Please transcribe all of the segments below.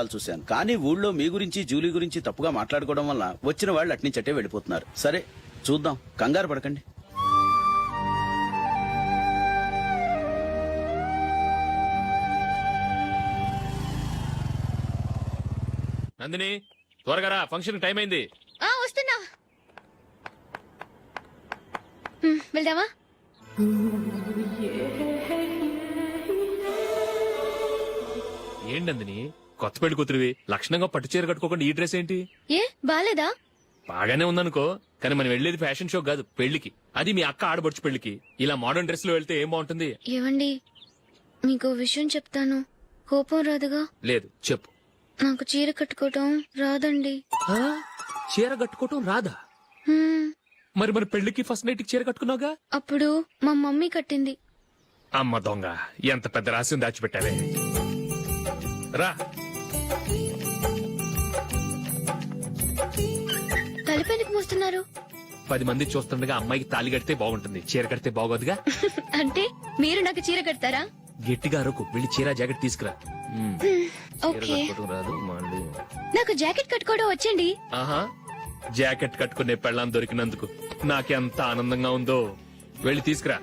చూశాను. కానీ ఊళ్ళో మీ గురించి జూలీ గురించి తప్పుగా మాట్లాడుకోవడం వల్ల వచ్చిన వాళ్ళు అట్నుంచటే వెళ్ళిపోతున్నారు. సరే చూద్దాం, కంగారు పడకండి. నందిని త్వరగా రా, ఫంక్షన్ టైం అయింది. వస్తున్నా. వెళ్దామా? ఏంటి నందిని, కొత్త పెళ్లి కూతురివి లక్షణంగా పట్టు చీర కట్టుకోకుండా ఈ డ్రెస్ ఏంటి? ఏ బాలేదా? బాగానే ఉందనుకో, కానీ మనం వెళ్లేది ఫ్యాషన్ షో కాదు, పెళ్లికి. అది మీ అక్క ఆడబడుచు పెళ్లికి. ఇలా మోడర్న్ డ్రెస్ లో వెళ్తే ఏం బాగుంటుంది? ఏవండి, మీకు విషయం చెప్తాను, కోపం రాదుగా? లేదు, చెప్పు. నాకు చీర కట్టుకోవటం రాదండి. చీర కట్టుకోవటం రాదా? మరి మరి పెళ్లికి ఫస్ట్ నైట్ చీర కట్టుకున్నావుగా? అప్పుడు మా మమ్మీ కట్టింది. అమ్మ దొంగ, ఎంత పెద్ద రహస్యం దాచిపెట్టావే. రా. తలపెందుకు మోస్తున్నారు? 10 మంది చూస్తుండగా అమ్మాయికి తాళి కడితే బాగుంటుంది, చీర కడితే బాగోదుగా. అంటే మీరు నాకు చీర కడతారా? గట్టిగా అరకు, వెళ్ళి చీర జాకెట్ తీసుకురా. ఓకే. రాదు మళ్ళీ. నాకు జాకెట్ కట్టుకోవడం వచ్చండి. ఆహా, జాకెట్ కట్టుకునే పెళ్ళాం దొరికినందుకు నాకెంత ఆనందంగా ఉందో. వెళ్ళి తీసుకురా.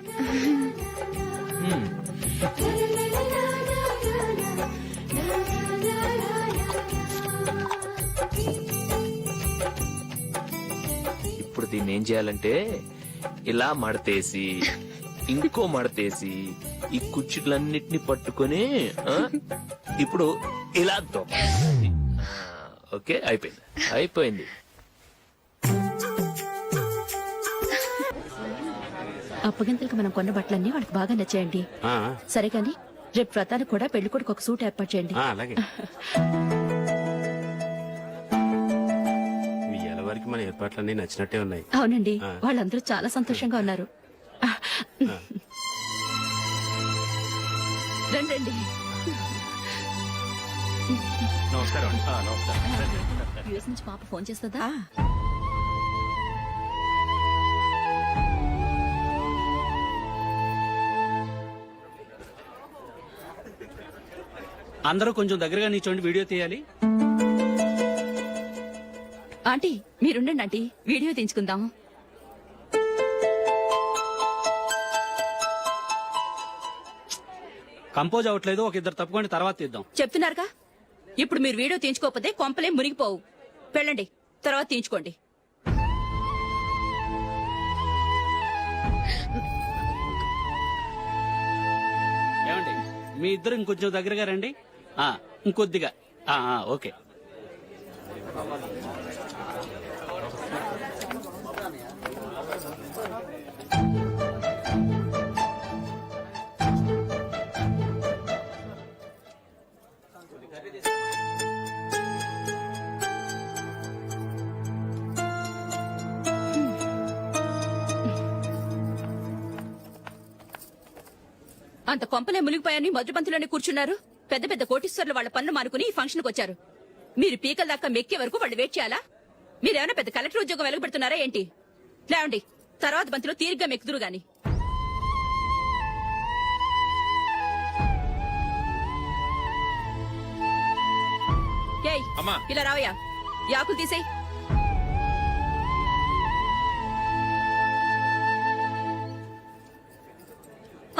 ఇప్పుడు దీన్ని ఏం చేయాలంటే ఇలా మడతేసి ఇంకో మడతేసి ఈ కుర్చీలన్నిటిని పట్టుకొని ఇప్పుడు ఇలా దొక్కాలి. ఓకే, అయిపోయింది అయిపోయింది. అప్పగింతలకు మనం కొన్న బట్టలన్నీ వాళ్ళకి బాగా నచ్చాయండి. సరే కానీ రేపు వ్రతానికి కూడా పెళ్లి కొడుకు ఒక సూట్ ఏర్పాటు చేయండి. అలాగే. వరకు మన ఏర్పాట్లన్నీ నచ్చినట్టే ఉన్నాయి. అవునండి, వాళ్ళందరూ చాలా సంతోషంగా ఉన్నారు. రండి. నమస్కారం. యూఎస్ నుంచి పాప ఫోన్ చేస్తుందా? అందరూ కొంచెం దగ్గరగా నిల్చోండి, వీడియో తీయాలి. ఆంటీ మీరుండండి ఆంటీ, వీడియో తీయించుకుందాం. కంపోజ్ అవ్వట్లేదు, ఒక ఇద్దరు తప్పుకొని తర్వాత తీద్దాం. చెప్తున్నారుగా, ఇప్పుడు మీరు వీడియో తీయించుకోకపోతే కొంపలే మునిగిపోవు. వెళ్ళండి, తర్వాత తీయించుకోండి. ఏమండి, మీ ఇద్దరు ఇంకొంచెం దగ్గరగా రండి. ఇంకొద్దిగా. ఓకే. అంత కొంపలే మునిగిపోయాని మొదటి పంతులోనే కూర్చున్నారు. పెద్ద పెద్ద కోటీశ్వర్లు వాళ్ళ పనులు మానుకుని ఈ ఫంక్షన్ కు వచ్చారు. మీరు పీకల దాకా మెక్కే వరకు వాళ్ళు వెయిట్ చేయాలా? మీరేమైనా పెద్ద కలెక్టర్ ఉద్యోగం వెలగబెడుతున్నారా ఏంటి? లేవండి, తర్వాత బంతిలో తీరిగ్గా మెక్కుదురు గాని. ఇలా రావయ్యా, యాకులు తీసేయ్.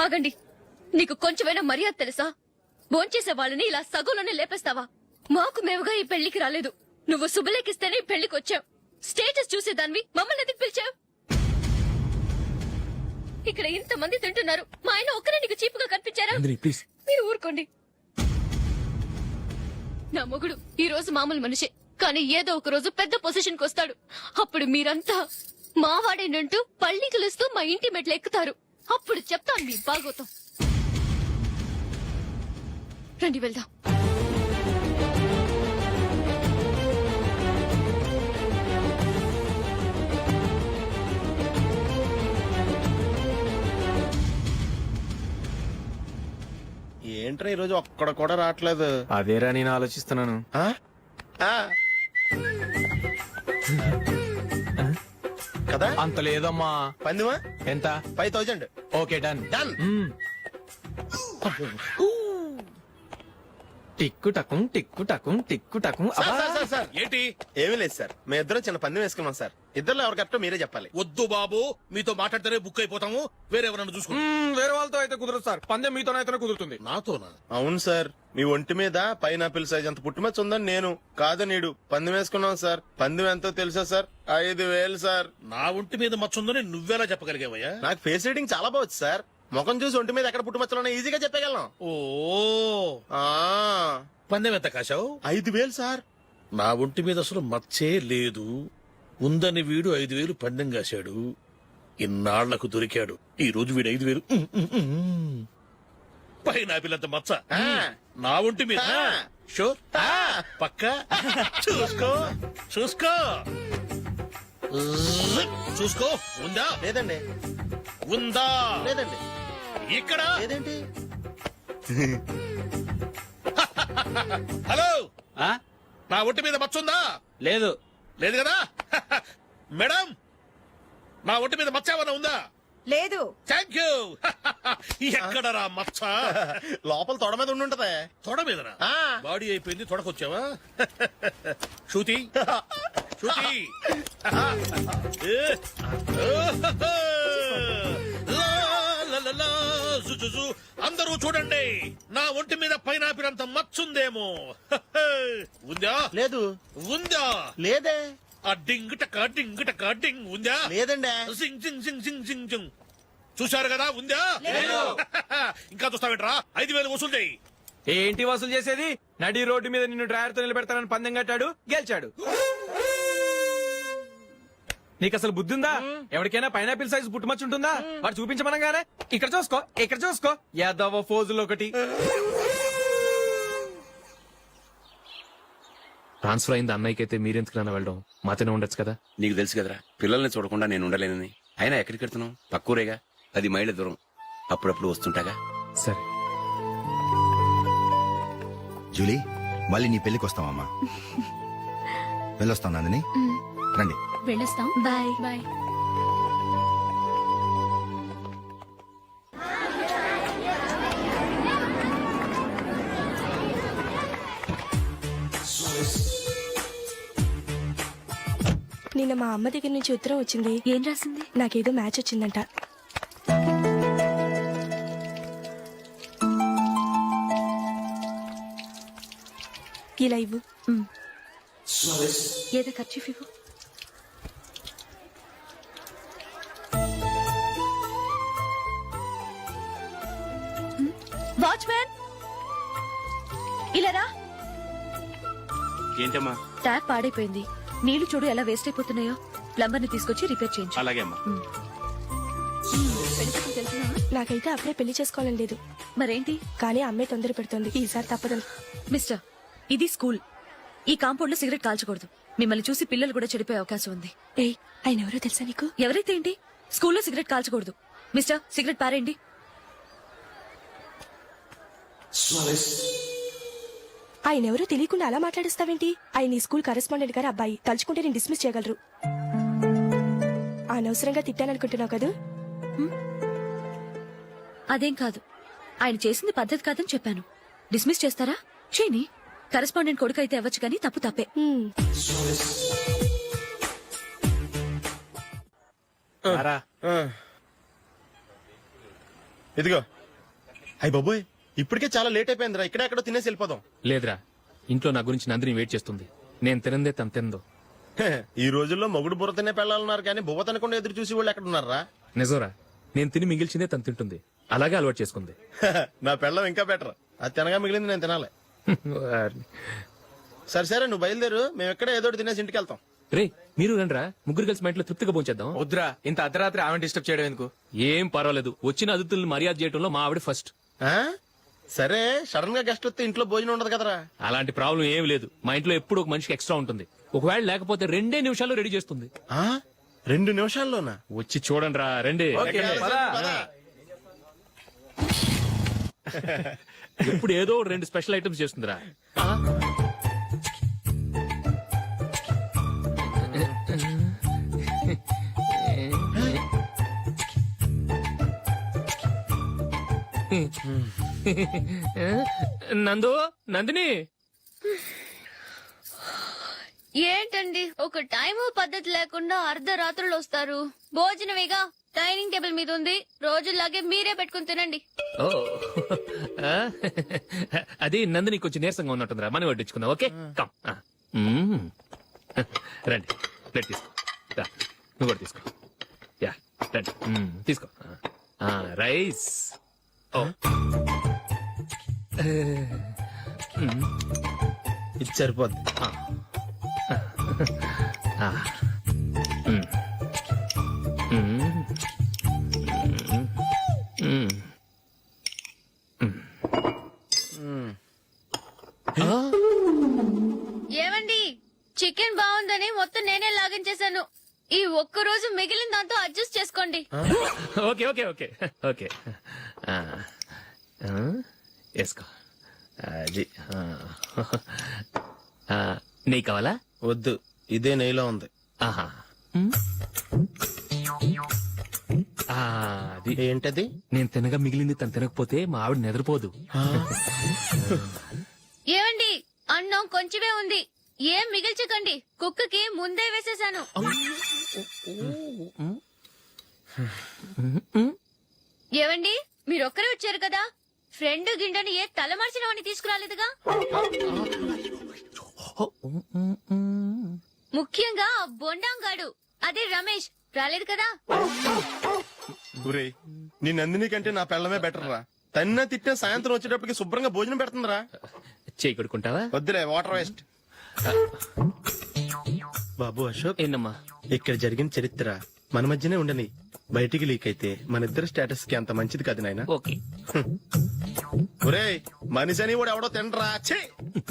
ఆగండి, నీకు కొంచెమైనా మర్యాద తెలుసా? భోంచేసే వాళ్ళని ఇలా సగంలోనే లేపేస్తావా? మాకు మేముగా ఈ పెళ్లికి రాలేదు, నువ్వు శుభలేఖిస్తేనే ఈ పెళ్లికి వచ్చావు. స్టేటస్ చూసేదానివి మమ్మల్ని ఎందుకు పిలిచావు? ఇక్కడ ఇంతమంది తింటున్నారు, మా ఆయన ఒక్కరే నీకు చీపుగా కనిపించారా? మీరు ఊరుకోండి. నా మొగుడు ఈ రోజు మామూలు మనిషే, కానీ ఏదో ఒక రోజు పెద్ద పొజిషన్ కు వస్తాడు. అప్పుడు మీరంతా మావాడేనంటూ పళ్ళికలుస్తూ మా ఇంటి మెట్లు ఎక్కుతారు. అప్పుడు చెప్తాను మీ బాగోతాం. రండి వెళ్దాం. ఏంట్రా ఈ రోజు ఒక్కడ కూడా రావట్లేదు? అదేరా నేను ఆలోచిస్తున్నాను. కదా అంత లేదమ్మా. పందిమా ఎంత? 5000. Okay, done. డన్. టిక్కు టకుం టిక్కు టకుం టిక్కు టకుం సార్ ఏంటి ఏమీ లేదు సార్ మేము ఇద్దరం చిన్న పందెం వేసుకున్నాం సార్ ఇద్దరు ఎవరు కరెక్టో మీరే చెప్పాలి. వద్దు బాబు, మీతో మాట్లాడితేనే బుక్ అయిపోతాము. వేరే ఎవరన్నా చూసుకో. వేరే వాళ్ళతో అయితే కుదరదు సార్, పందెం మీతోనైతేనే కుదురుతుంది. నాతోనా? అవును సార్, మీ ఒంటి మీద పైనాపిల్ సైజ్ అంత పుట్టుమచ్చ ఉందని నేను కాదు నీడు పందెం వేసుకున్నాం సార్. పందెం ఎంతో తెలుసా సార్? 5,000 సార్. నా ఒంటి మీద మచ్చుందని నువ్వెలా చెప్పగలిగావయ్యా? నాకు ఫేస్ రీడింగ్ చాలా బాగుంది సార్. ముఖం చూసి ఒంటి మీద ఎక్కడ పుట్టుమచ్చలో ఈజీగా చెప్పగలను. ఓ, ఆ, పందెం ఎంత కాశావు? 5,000 సార్. నా ఒంటి మీద అసలు మచ్చే లేదు. ఉందని వీడు 5,000 పందెం కాశాడు. ఇన్నాళ్లకు దొరికాడు. ఈ రోజు వీడు 5,000 పైన పిల్లంత మచ్చ నా ఒంటి మీద. షూర్? పక్క చూసుకో చూసుకో చూసుకో. ఉందా? లేదండి. ఉందా? లేదండి. ఇక్కడ లేదేంటి? హలో, ఆ? నా ఒంటి మీద మచ్చ ఉందా? లేదు. లేదు కదా? మేడం, నా ఒంటి మీద మచ్చ ఏమైనా ఉందా? లేదు. Thank you. ఎక్కడరా మచ్చ? లోపల తొడ మీద ఉండుంటదే. తొడ మీదనా? ఆ. బాడీ అయిపోయింది, తొడకొచ్చావా? శృతి శృతి. ఏ. లా, లా, లా, లా, జు, జు, జు. అందరూ చూడండి, నా ఒంటి మీద పైనాపిల్ అంత మచ్చుందేమో. ఉందా? లేదు. ఉందా? లేదే. ఆ డింగ్ టక డింగ్ టక డింగ్ ఉందా? లేదండి. సింగ్ సింగ్ సింగ్ సింగ్ సింగ్ సింగ్. చూశారు కదా? ఉందా? ఇంకా చూస్తావేంట్రా? 5,000 వసూలు చేయి. ఏంటి వసూలు చేసేది? నడి రోడ్డు మీద నిన్ను డ్రైవర్ తో నిలబెడతానని పందెం కట్టాడు, గెలిచాడు. నీకు అసలు బుద్ధి ఉందా? ఎవరికైనా పైనాపిల్ సైజ్ పుట్టుమచ్చు ఉంటుందా? వాడు చూపించమనగానే ఇక్కడ చూసుకో, ఇక్కడ చూసుకో, యాదవ ఫోజులు ఒకటి. ట్రాన్స్ఫర్ అయింది అన్నయ్యకైతే మీరెందుకు నాన్న వెళ్ళడం? మాతోనే ఉండొచ్చు కదా. నీకు తెలుసు కదరా, పిల్లల్ని చూడకుండా నేను ఉండలేనని. అయినా ఎక్కడికి వెళ్తున్నావు? పక్కూరేగా, 10 మైళ్ళ దూరం. అప్పుడప్పుడు వస్తుంటాగా. సరే. జూలీ, మళ్ళీ నీ పెళ్లికి వస్తామమ్మా. వెళ్ళొస్తాం నందిని, రండి. వెళ్ళొస్తాం. Bye bye. నిన్న మా అమ్మ దగ్గర నుంచి ఉత్తరం వచ్చింది. ఏం రాసింది? నాకేదో మ్యాచ్ వచ్చిందంట. ఇలా ఇవ్వు. ఏదో ఖర్చు ఇవ్వు. వాచ్మ్యాన్, ఇలా రా. ఏంటమ్మా? ట్యాప్ పాడైపోయింది. నీళ్లు చూడు ఎలా వేస్ట్ అయిపోతున్నాయో. ప్లంబర్ ని తీసుకొచ్చి రిపేర్ చేయించు. అలాగే అమ్మా. నాకైతే అప్పుడే పెళ్లి చేసుకోవాలని లేదు. మరేంటి? కానీ అమ్మే తొందర పెడుతోంది. ఈసారి తప్పదు. మిస్టర్, ఇది స్కూల్. ఈ కాంపౌండ్ లో సిగరెట్ కాల్చకూడదు. మిమ్మల్ని చూసి పిల్లలు కూడా చెడిపోయే అవకాశం ఉంది. ఏయ్, ఆయన ఎవరో తెలుసా నీకు? ఎవరైతే ఏంటి? స్కూల్లో సిగరెట్ కాల్చకూడదు. మిస్టర్, సిగరెట్ పారేయండి. ఆయన ఎవరో తెలియకుండా అలా మాట్లాడిస్తావేంటి? ఆయన ఈ స్కూల్ కరెస్పాండెంట్ గారు అబ్బాయి. తలుచుకుంటే నేను డిస్మిస్ చేయగలరు. అనవసరంగా తిట్టాననుకుంటున్నావు కదా? అదేం కాదు. ఆయన చేసింది పద్ధతి కాదని చెప్పాను. డిస్మిస్ చేస్తారా? చేయని. కరెస్పాండెంట్ కొడుకు అయితే అవ్వచ్చు కానీ తప్పు తప్పే. రా. ఇదిగో. అయ్య బాబోయ్, ఇప్పటికే చాలా లేట్ అయిపోయిందిరా. ఇక్కడ ఎక్కడో తినేసి వెళ్ళిపోదాం. లేదురా, ఇంట్లో నా గురించి నందిని వెయిట్ చేస్తుంది. నేను తినందే తను తిందో. ఈ రోజుల్లో మొగుడు బుర్ర తినే పెళ్ళాలన్నారు కానీ బువ్వ తినకుండా ఎదురు చూసి వాళ్ళు ఎక్కడ ఉన్నారా? నిజంరా, నేను తిని మిగిల్చిందే తను తింటుంది. అలాగే అలవాటు చేసుకుంది. నా పెళ్ళం ఇంకా బెటర్. అది తినగా మిగిలింది నేను తినాలి. సరే సరే, నువ్వు బయలుదేరు. మేము ఎక్కడ ఏదో ఒకటి తినేసి ఇంటికి వెళ్తాం. రే, మీరు రండ్రా, ముగ్గురు కలిసి మా ఇంట్లో తృప్తిగా పోంచేద్దాం. వద్దురా, ఇంత అర్ధరాత్రి ఆమె డిస్టర్బ్ చేయడం ఎందుకు? ఏం పర్వాలేదు, వచ్చిన అతిథులను మర్యాద చేయడంలో మా ఆవిడ ఫస్ట్. ఆ? సరే, సడన్ గా గెస్ట్ వస్తే ఇంట్లో భోజనం ఉండదు కదరా. అలాంటి ప్రాబ్లం ఏం లేదు. మా ఇంట్లో ఎప్పుడు ఒక మనిషికి ఎక్స్ట్రా ఉంటుంది. ఒకవేళ లేకపోతే 2 నిమిషాల్లో రెడీ చేస్తుంది. 2 నిమిషాల్లోనా? వచ్చి చూడండి రా, రండి. ఓకే, పద. ఎప్పుడు ఏదో 2 స్పెషల్ ఐటమ్స్ చేస్తుందిరా. నందు నందిని ఏంటండి ఒక టైము పద్ధతి లేకుండా అర్ధరాత్రులు వస్తారు. భోజనమేగా డైనింగ్ టేబుల్ మీద ఉంది. రోజుల్లాగే మీరే పెట్టుకుని తినండి. ఓ ఆ, అది నందిని కొంచెం నీరసంగా ఉన్నట్టుందిరా మనం వడ్డించుకుందాం. ఓకే కమ్ ఆ. మ్మ్. రండి ప్లేట్ తీసుకో రా, నువ్వు కూడా తీసుకో. యా రండి తీసుకో. ఆ, రైస్. ఓ ఇది సరిపోద్ది. ఆ. మ్మ్. మ్మ్. మ్మ్. ఏమండి చికెన్ బాగుందని మొత్తం నేనే లాగించేశాను. ఈ ఒక్క రోజు మిగిలిన దాంతో అడ్జస్ట్ చేసుకోండి. ఓకే ఓకే ఓకే ఓకే ఆ. ఆ, వేసుకో అది. ఆ, నెయ్యి కావాలా? వద్దు, ఇదే నెయ్యిలో ఉంది. ఆహా. ఆ, అది ఏంటది? నేను తినగా మిగిలింది తను తినకపోతే మా ఆవిడ నిద్రపోదు. ఏమండి అన్నం కొంచెమే ఉంది, ఏం మిగిల్చకండి. కుక్కకి ముందే వేసేశాను. ఏవండి మీరొక్కరే వచ్చారు కదా, ఫ్రెండ్ గిండెని ఏ తలమార్చిన వాడిని తీసుకురాలేదుగా. ముఖ్యంగా ఆ బొండాంగాడు అదే రమేష్ రాలేదు కదా. ఒరేయ్, నీ నందిని కంటే నా పెళ్ళమే బెటర్ రా. తన్న తిట్టే సాయంత్రం వచ్చేటప్పటికి శుభ్రంగా భోజనం పెడుతుందిరా. చేయి కొడుకుంటావా? వద్దులే, వాటర్ వేస్ట్. బాబు అశోక్, ఏంటమ్మా? ఇక్కడ జరిగిన చరిత్ర మన మధ్యనే ఉండని, బయటికి లీక్ అయితే మన ఇద్దరు స్టేటస్ కి అంత మంచిది కాదు నాయన. ఓకే. ఒరేయ్, మనిషి అని కూడా ఎవడో తినరా. ఛీ!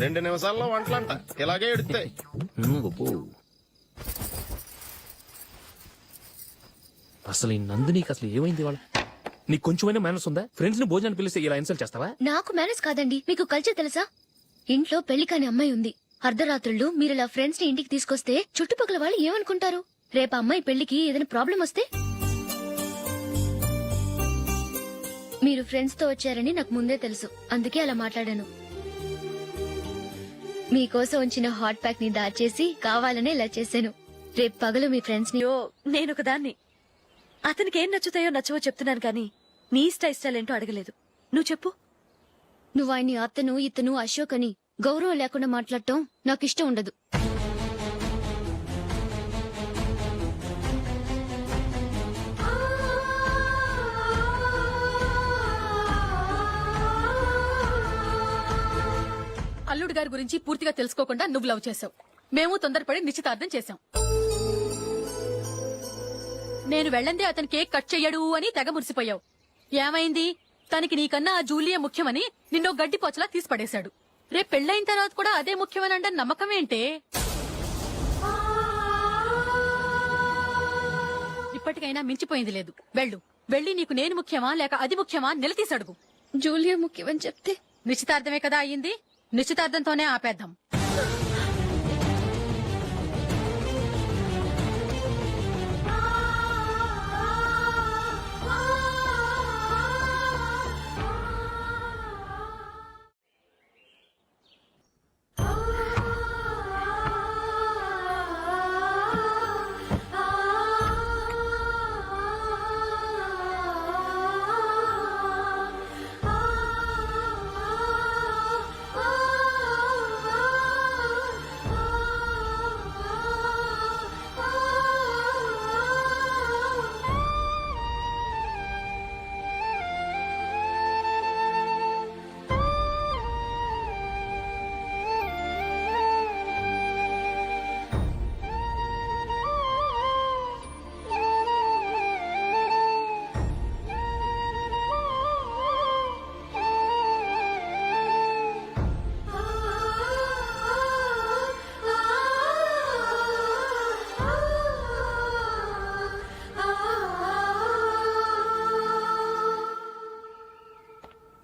2 నిమిషాల్లో వంటలంట ఇలాగే ఎడుతాయి. అబ్బో. అసలు ఈ నందినికి అసలు ఏమైంది వాళ్ళ? నీకు కొంచెమైనా మేనస్ ఉందా? ఫ్రెండ్స్ ని భోజనాన్ని పిలిస్తే ఇలా ఇన్సల్ట్ చేస్తావా? నాకు మేనేజ్ కాదండి, మీకు కల్చర్ తెలుసా? ఇంట్లో పెళ్లి కాని అమ్మాయి ఉంది. అర్ధరాత్రుళ్ళు మీరిలా ఫ్రెండ్స్ ని ఇంటికి తీసుకొస్తే చుట్టుపక్కల వాళ్ళు ఏమనుకుంటారు? రేపు అమ్మాయి పెళ్లికి ఏదైనా ప్రాబ్లం వస్తే? మీరు ఫ్రెండ్స్ తో వచ్చారని నాకు ముందే తెలుసు, అందుకే అలా మాట్లాడాను. మీకోసం ఉంచిన హాట్ ప్యాక్ ని దాచేసి కావాలనే ఇలా చేశాను. రేపు పగలు మీ ఫ్రెండ్స్ ని నేనొక దాన్ని. అతనికి ఏం నచ్చుతాయో నచ్చవో చెప్తున్నాను కానీ నీ ఇష్టాలేంటో అడగలేదు. నువ్వు చెప్పు. నువ్వు ఆయన్ని అతను ఇతను అశోక్ అని గౌరవం లేకుండా మాట్లాడటం నాకు ఇష్టం ఉండదు. అల్లుడు గారి గురించి పూర్తిగా తెలుసుకోకుండా నువ్వు లవ్ చేసావు. మేము తొందరపడి నిశ్చితార్థం చేశాం. నేను వెళ్ళందే అతని కేక్ కట్ చెయ్యడు అని తెగ మురిసిపోయావు. ఏమైంది? తనకి నీకన్నా ఆ జూలియే ముఖ్యమని నిన్నో గడ్డి పోచలా తీసి పడేశాడు. రేపు పెళ్ళైన తర్వాత కూడా అదే ముఖ్యమని అంటే నమ్మకం ఏంటే? ఇప్పటికైనా మించిపోయింది లేదు. వెళ్ళు, వెళ్ళి నీకు నేను ముఖ్యమా లేక అది ముఖ్యమా నిలదీసి అడుగు. జూలియా ముఖ్యమని చెప్తే నిశ్చితార్థమే కదా అయ్యింది, నిశ్చితార్థంతోనే ఆపేద్దాం.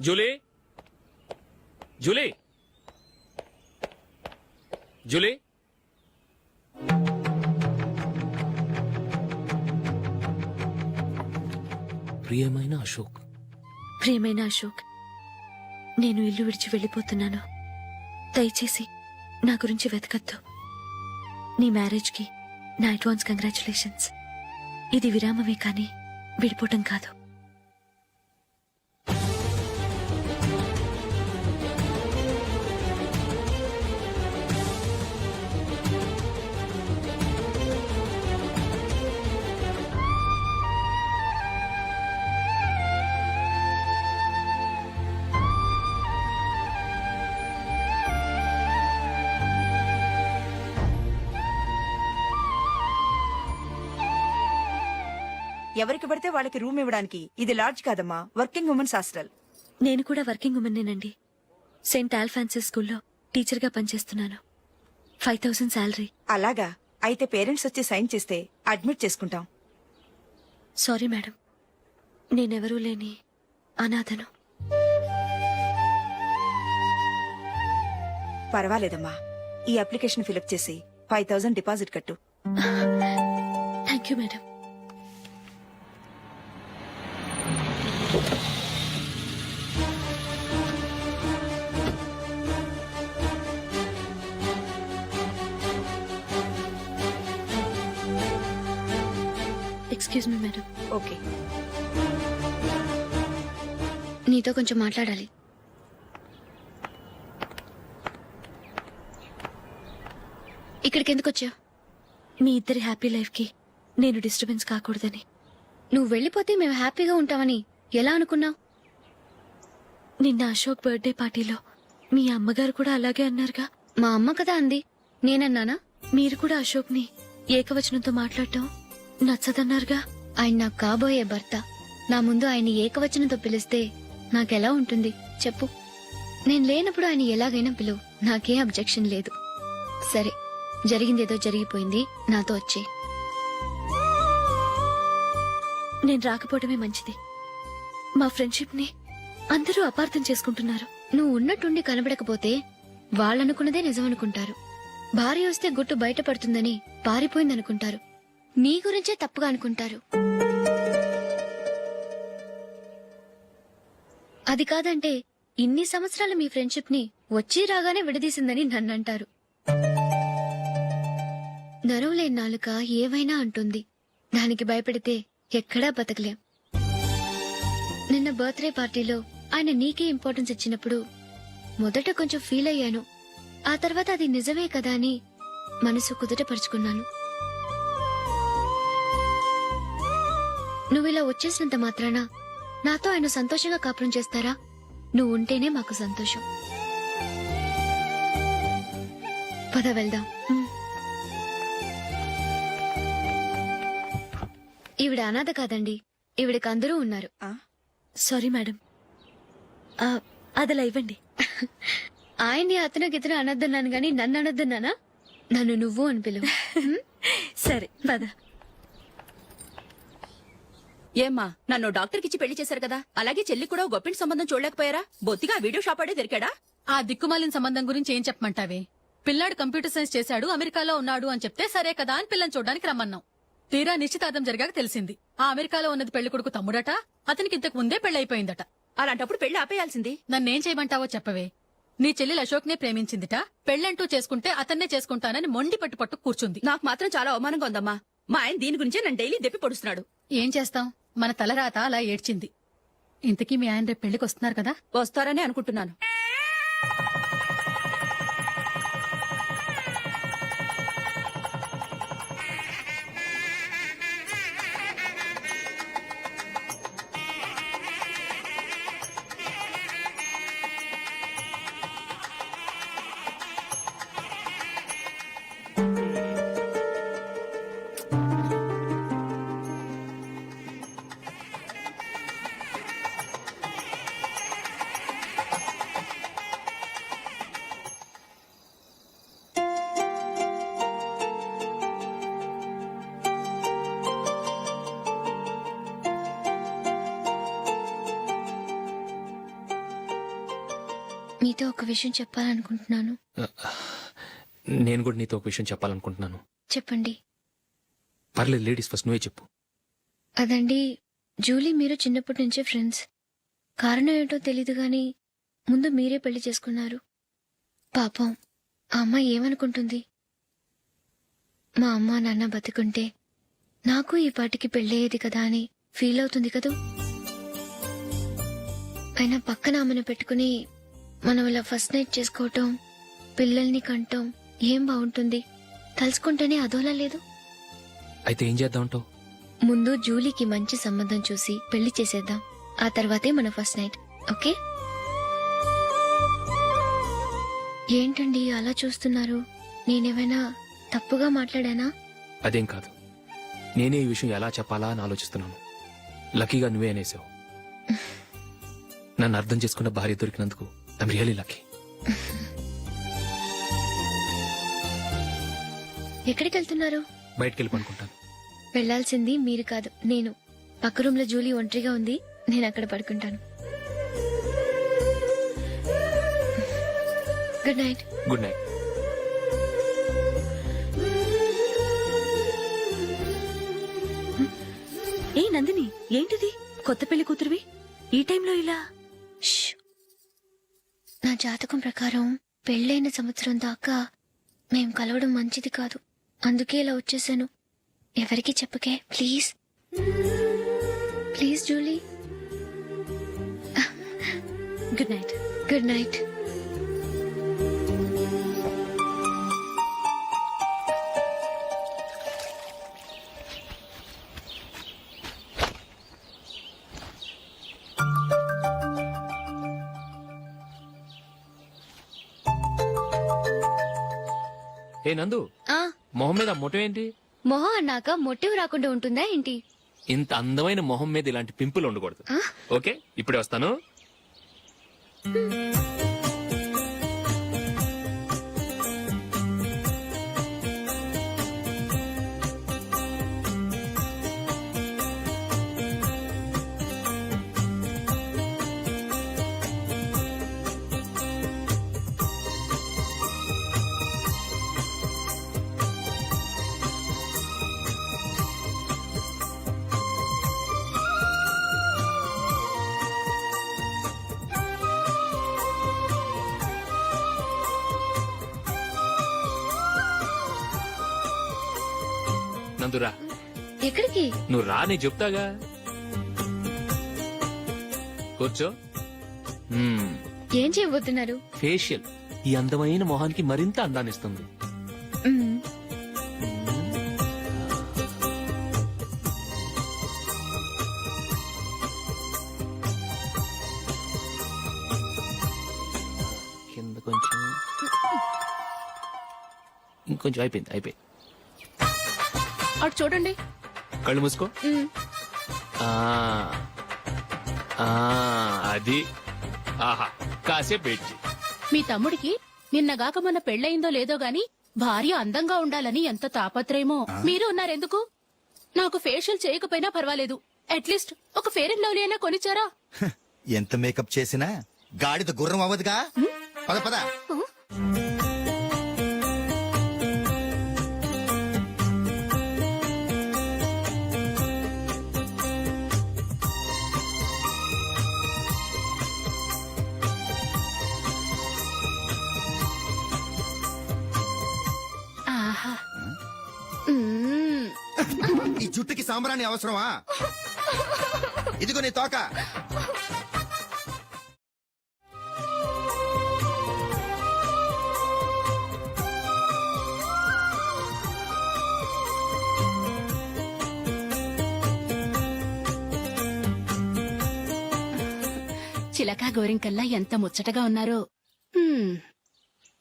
Julie, Julie, Julie. ప్రియమైన అశోక్. ప్రియమైన అశోక్, నేను ఇల్లు విడిచి వెళ్ళిపోతున్నాను. దయచేసి నా గురించి వెతకద్దు. నీ మ్యారేజ్కి నా అడ్వాన్స్ కంగ్రాచులేషన్స్. ఇది విరామమే కానీ విడిపోవటం కాదు. ఎవరికి పడితే వాళ్ళకి రూమ్ ఇవ్వడానికి ఇది లాడ్జ్ కాదమ్మా, వర్కింగ్ ఉమెన్స్ హాస్టల్. నేను కూడా వర్కింగ్ ఉమెన్నేనండి. సెయింట్ ఆల్ఫాన్సెస్ స్కూల్లో టీచర్గా పనిచేస్తున్నాను. 5000 శాలరీ. అలాగా, అయితే పేరెంట్స్ వచ్చి సైన్ చేస్తే అడ్మిట్ చేసుకుంటాం. సారీ మేడం, నేనెవరూ లేని అనాథను. పర్వాలేదమ్మా, ఈ అప్లికేషన్ ఫిలప్ చేసి 5000 డిపాజిట్ కట్టు. Thank you madam. Excuse me madam. Okay. నీతో కొంచెం మాట్లాడాలి. ఇక్కడికి ఎందుకు వచ్చావు? మీ ఇద్దరి హ్యాపీ లైఫ్కి నేను డిస్టర్బెన్స్ కాకూడదని. నువ్వు వెళ్ళిపోతే మేము హ్యాపీగా ఉంటామని ఎలా అనుకున్నావు? నిన్న అశోక్ బర్త్డే పార్టీలో మీ అమ్మగారు కూడా అలాగే అన్నారుగా. మా అమ్మ కదా అంది, నేనన్నానా? మీరు కూడా అశోక్ని ఏకవచనంతో మాట్లాడటం నచ్చదన్నారుగా. ఆయన నాకు కాబోయే భర్త. నా ముందు ఆయన ఏకవచనంతో పిలిస్తే నాకెలా ఉంటుంది చెప్పు? నేను లేనప్పుడు ఆయన ఎలాగైనా పిలువు, నాకే అబ్జెక్షన్ లేదు. సరే, జరిగిందేదో జరిగిపోయింది, నాతో వచ్చే. నేను రాకపోవడమే మంచిది. మా ఫ్రెండ్షిప్ ని అందరూ అపార్థం చేసుకుంటున్నారు. నువ్వు ఉన్నట్టుండి కనబడకపోతే వాళ్ళనుకున్నదే నిజమనుకుంటారు. భార్య వస్తే గుట్టు బయటపడుతుందని పారిపోయిందనుకుంటారు. నీ గురించే తప్పుగా అనుకుంటారు. అది కాదంటే ఇన్ని సంవత్సరాలు మీ ఫ్రెండ్షిప్ ని వచ్చి రాగానే విడదీసిందని నన్నంటారు. నరవలేని నాలుక ఏవైనా అంటుంది. దానికి భయపడితే ఎక్కడా బతకలేం. నిన్న బర్త్డే పార్టీలో ఆయన నీకే ఇంపార్టెన్స్ ఇచ్చినప్పుడు మొదట కొంచెం ఫీల్ అయ్యాను. ఆ తర్వాత అది నిజమే కదా అని మనసు కుదుటపరుచుకున్నాను. నువ్విలా వచ్చేసినంత మాత్రాన నాతో ఆయన సంతోషంగా కాపురం చేస్తారా? నువ్వు ఉంటేనే మాకు సంతోషం. పద వెళ్దాం. ఈవిడ అనాథ కాదండి, ఈవిడకి అందరూ ఉన్నారు. సారీ మేడం, అదలా ఇవ్వండి. ఆయన్ని అతను గితను అనొద్దన్నాను గాని నన్ను అనొద్దన్నానా? నన్ను నువ్వు అని పిలువు. సరే పద. ఏమ్మా, నన్ను డాక్టర్ కిచ్చి పెళ్లి చేశారు కదా, అలాగే చెల్లి కూడా ఓ గొప్పింటి సంబంధం చూడలేకపోయారా? బొత్తిగా ఆ వీడియో షాప్ ఆడే దొరికాడా? ఆ దిక్కుమాలిన సంబంధం గురించి ఏం చెప్పమంటావే? పిల్లాడు కంప్యూటర్ సైన్స్ చేశాడు, అమెరికాలో ఉన్నాడు అని చెప్తే సరే కదా అని పిల్లని చూడడానికి రమ్మన్నాం. తీరా నిశ్చితార్థం జరిగాక తెలిసింది ఆ అమెరికాలో ఉన్నది పెళ్లి కొడుకు తమ్ముడట, అతనికి ఇంతకు ముందే పెళ్లయిపోయిందట. అలాంటప్పుడు పెళ్లి ఆపేయాల్సింది. నన్నేం చేయమంటావో చెప్పవే? నీ చెల్లెలు అశోక్ నే ప్రేమించిందిట, పెళ్లంటూ చేసుకుంటే అతన్నే చేసుకుంటానని మొండి పట్టు కూర్చుంది. నాకు మాత్రం చాలా అవమానంగా ఉందమ్మా. మా ఆయన దీని గురించే నన్ను డైలీ దెప్పి పొడుస్తున్నాడు. ఏం చేస్తాం, మన తలరాత అలా ఏడ్చింది. ఇంతకీ మీ ఆయన రేపు పెళ్లికి వస్తున్నారు కదా? వస్తారని అనుకుంటున్నాను. మీతో ఒక విషయం చెప్పాలనుకుంటున్నాను. నేను కూడా నీతో ఒక విషయం చెప్పాలనుకుంటున్నాను. చెప్పండి. పర్లేదు, లేడీస్ ఫస్ట్, నువ్వే చెప్పు. అదండి, జూలీ మీరు చిన్నప్పటి నుంచే ఫ్రెండ్స్. కారణం ఏంటో తెలీదు గాని ముందు మీరే పెళ్లి చేసుకున్నారు. పాపం ఆ అమ్మాయి ఏమనుకుంటుంది? మా అమ్మ నాన్న బతుకుంటే నాకు ఈ పాటికి పెళ్ళయ్యేది కదా అని ఫీల్ అవుతుంది కదూ. అయినా పక్కన ఆమెను పెట్టుకుని మనం ఇలా ఫస్ట్ నైట్ చేసుకోవటం, పిల్లల్ని కంటం ఏం బాగుంటుంది? తలుచుకుంటేనే అదోలా లేదు. అయితే ఏం చేద్దాం అంటావు? ముందు జూలీకి మంచి సంబంధం చూసి పెళ్లి చేసేద్దాం. ఆ తర్వాతే మన ఫస్ట్ నైట్. ఓకే? ఏంటండి అలా చూస్తున్నారు? నేనేమైనా తప్పుగా మాట్లాడానా? అదేం కాదు, నేనే ఈ విషయం ఎలా చెప్పాలా అని ఆలోచిస్తున్నాను. లక్కీగా నువ్వే అనేసావు. నన్ను అర్థం చేసుకున్న భార్య దొరికినందుకు ఐమ్ రియలీ లక్కీ. ఎక్కడికి వెళ్తున్నారు? బయటికి వెళ్ళి పడుకుంటాను. వెళ్లాల్సింది మీరు కాదు, నేను. పక్క రూమ్ లో జూలీ ఒంటరిగా ఉంది, నేను అక్కడ పడుకుంటాను. Good night. Good night. ఏ నందిని, ఏంటిది? కొత్త పెళ్లి కూతురువి ఈ టైంలో ఇలా? నా జాతకం ప్రకారం పెళ్ళైన సంవత్సరం దాకా మేం కలవడం మంచిది కాదు. అందుకే ఇలా వచ్చేసాను. ఎవరికి చెప్పకే please. Please Julie. Good night. Good night. ఏ నందు, మొహం మీద మొటం ఏంటి? మొహం అన్నాక మొట్టెవు రాకుండా ఉంటుందా ఏంటి? ఇంత అందమైన మొహం మీద ఇలాంటి పింపుల్ ఉండకూడదు. ఓకే, ఇప్పుడే వస్తాను. నందురా, ఎక్కడికి? నువ్వు రా, నేను చెప్తాగా. కూర్చో. ఏం చేయబోతున్నారు? ఫేషియల్ ఈ అందమైన మొహానికి మరింత అందాన్నిస్తుంది. మ్మ్. కింద కొంచెం, ఇంకొంచెం. అయిపోయింది. అటు చూడండి. కళ్ళు మూసుకో. ఆ, ఆ, అది. ఆహా, కాసేపు వెయిట్ చెయ్. మీ తమ్ముడికి నిన్నగాక మొన్న పెళ్ళయిందో లేదో గాని భార్య అందంగా ఉండాలని ఎంత తాపత్రయమో. మీరు ఉన్నారెందుకు? నాకు ఫేషియల్ చేయకపోయినా పర్వాలేదు, అట్లీస్ట్ ఒక ఫేర్ అండ్ లవ్లీ అయినా కొనిచ్చారా? ఎంత మేకప్ చేసినా గాడిద గుర్రం అవ్వదుగా. పద పద. ఆహా. ఈ జుట్టుకి సాంబ్రాణి అవసరమా? ఇదిగో నీ తోక. చిలకా గోరింకల్లా ఎంత ముచ్చటగా ఉన్నారో.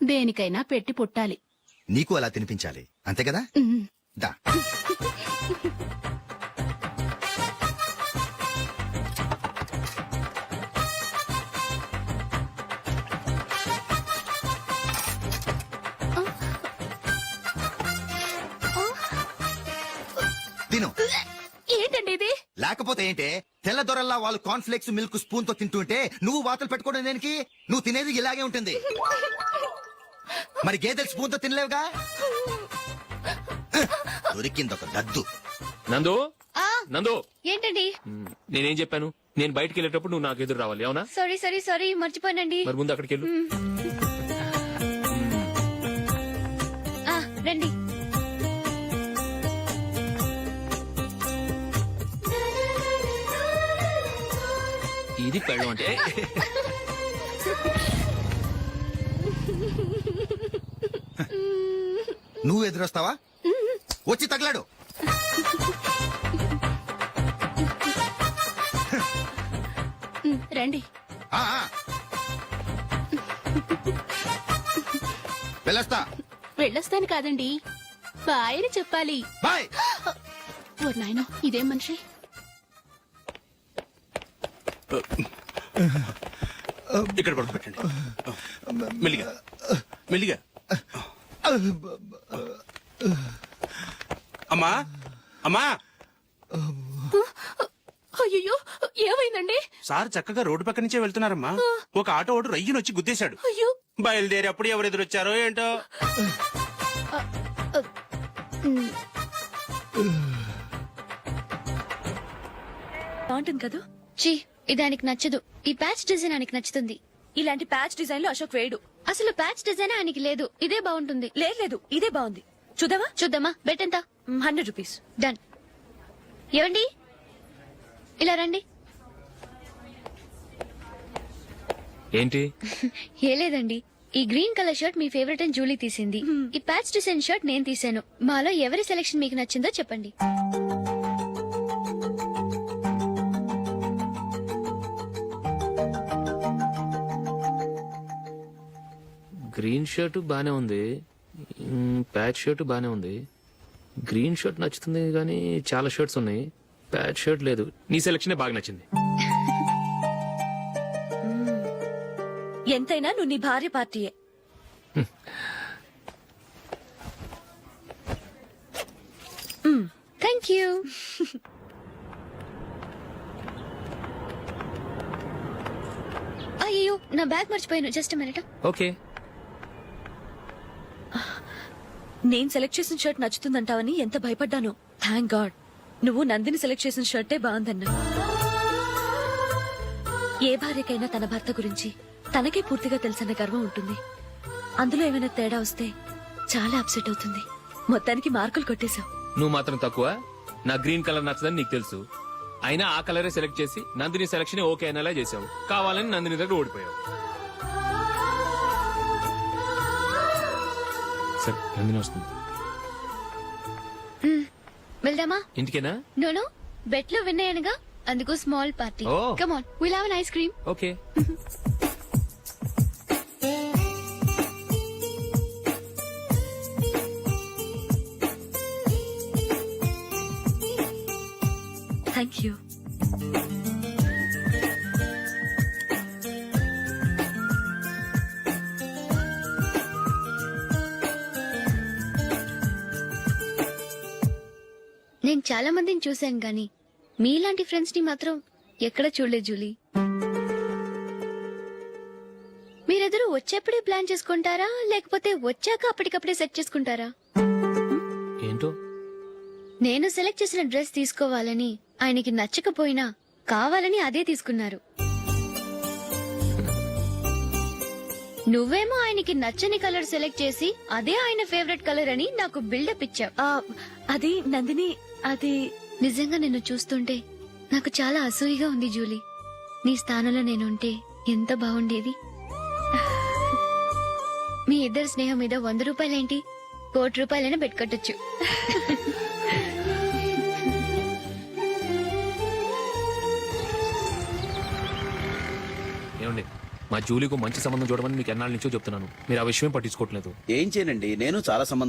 దేనికైనా పెట్టి పుట్టాలి. నీకు అలా తినిపించాలి, అంతే కదా? దా. తిను. ఏంటండి ఇది? లేకపోతే ఏంటే, తెల్ల దొరల్లా వాళ్ళు కాన్ఫ్లెక్స్ మిల్క్ స్పూన్ తో తింటుంటే నువ్వు వాతలు పెట్టుకోవడం దేనికి? నువ్వు తినేది ఇలాగే ఉంటుంది. మరి గేదెలు స్పూన్ తో తినలేవుగా. దొరికింది ఒక దద్దు. నందు, నందు, ఏంటండి? నేనేం చెప్పాను? నేను బయటికి వెళ్ళేటప్పుడు నువ్వు నాకు ఎదురు రావాలి అవునా? సారీ మర్చిపోయానండి. మరి ముందు అక్కడికి వెళ్ళు. ఆ, రండి. ఇది పెళ్ళం అంటే. నువ్వు ఎదురొస్తావా? వచ్చి తగలాడు. రండి. ఆ, ఆ. వెళ్ళొస్తా. వెళ్ళొస్తాను కాదండి, బాయ్ అని చెప్పాలి. బాయ్. ఓ నాయనో, ఇదేం మనిషి. ఇక్కడ పడుకోబెట్టండి. మెల్లిగా మెల్లిగా. అమ్మా అమ్మా, అయ్యో, ఏమైందండి? సార్ చక్కగా రోడ్డు పక్క నుంచే వెళ్తున్నారమ్మా. ఒక ఆటో ఓడు రయ్యను వచ్చి గుద్దేశాడు. అయ్యో, బయలుదేరి అప్పుడు ఎవరు ఎదురొచ్చారో ఏంటో. బాగుంటుంది కదా? చీ, ఇది ఆయనకి నచ్చదు. ఈ ప్యాచ్ డిజైన్ ఆయనకి నచ్చుతుంది. ఇలాంటి ప్యాచ్ డిజైన్ లో అశోక్ వేయడు. అసలు ప్యాచ్ డిజైన్ ఆయనకి లేదు. ఇదే బాగుంటుంది. లేదు ఇదే బాగుంది. చూద్దామా? చూద్దామా? బెట్ ఎంత? 100 రూపీస్. డన్. ఏవండి, ఇలా రండి. ఏంటి? ఏ లేదండి, ఈ గ్రీన్ కలర్ షర్ట్ మీ ఫేవరెట్ అని జూలీ తీసింది. ఈ ప్యాచ్ డిజైన్ షర్ట్ నేను తీసాను. మాలో ఎవరి సెలెక్షన్ మీకు నచ్చిందో చెప్పండి. గ్రీన్ షర్ట్ బానే ఉంది, ప్యాచ్ షర్ట్ బానే ఉంది. గ్రీన్ షర్ట్ నచ్చుతుంది కానీ చాలా షర్ట్స్ ఉన్నాయి, ప్యాచ్ షర్ట్ లేదు. నీ సెలెక్షనే బాగా నచ్చింది. ఎంతైనా నువ్వు నీ భార్య పార్టీయే. Thank you. అయ్యో, నా బ్యాగ్ మర్చిపోయాను. Just minute. ఓకే. నేను సెలెక్ట్ చేసిన షర్ట్ నచ్చుతుందంటావని ఎంత భయపడ్డాను. థ్యాంక్ గాడ్ నువ్వు నందిని సెలెక్ట్ చేసిన షర్టే బాగుందన్నా. ఏ భార్యకైనా తన భర్త గురించి తనకే పూర్తిగా తెలుసన్న గర్వం ఉంటుంది. అందులో ఏమైనా తేడా వస్తే చాలా అప్సెట్ అవుతుంది. మొత్తానికి మార్కులు కొట్టేశావు. నువ్వు మాత్రం తక్కువ. నా గ్రీన్ కలర్ నచ్చదని నీకు తెలుసు, అయినా ఆ కలరే సెలెక్ట్ చేసి నందిని సెలెక్షన్ ఓకే అనేలా చేసావు. కావాలని నందిని దగ్గర ఓడిపోయావు. సరే, నందిని వస్తుంది. వెళ్దామా? ఇంటికేనా? నో, బెట్ లో విన్ అయ్యానుగా, అందుకు small party. Oh. Come on, will have an ice cream. Okay. Thank you. నేను చాలా మందిని చూశాను గాని మీలాంటి ఫ్రెండ్స్ ని మాత్రం ఎక్కడ చూడలేదు జూలీ. మీరెదరూ వచ్చేప్పుడే ప్లాన్ చేసుకుంటారా, లేకపోతే వచ్చాక అప్పటికప్పుడే సెట్ చేసుకుంటారా? ఏంటో నేను సెలెక్ట్ చేసిన డ్రెస్ తీసుకోవాలని ఆయనకి నచ్చకపోయినా కావాలని అదే తీసుకున్నారు. నువ్వేమో ఆయనకి నచ్చని కలర్ సెలెక్ట్ చేసి అదే ఆయన ఫేవరెట్ కలర్ అని నాకు బిల్డప్ ఇచ్చావు. అది నందిని, అది నిజంగా నిన్ను చూస్తుంటే నాకు చాలా అసూయగా ఉంది జూలీ. నీ స్థానంలో నేనుంటే ఎంత బాగుండేది. మీ ఇద్దరు స్నేహం మీద 100 రూపాయలేంటి, 1 కోటి రూపాయలైనా పెట్టుకట్టొచ్చు. ఏమండి, మా జూలీకు మంచి సంబంధం చూడమని మీకు ఎన్నాళ్ళ నుంచో చెప్తున్నాను. మీరు ఆ విషయం పట్టించుకోవట్లేదు. ఏం చేయనండి, నేను చాలా సంబంధాలు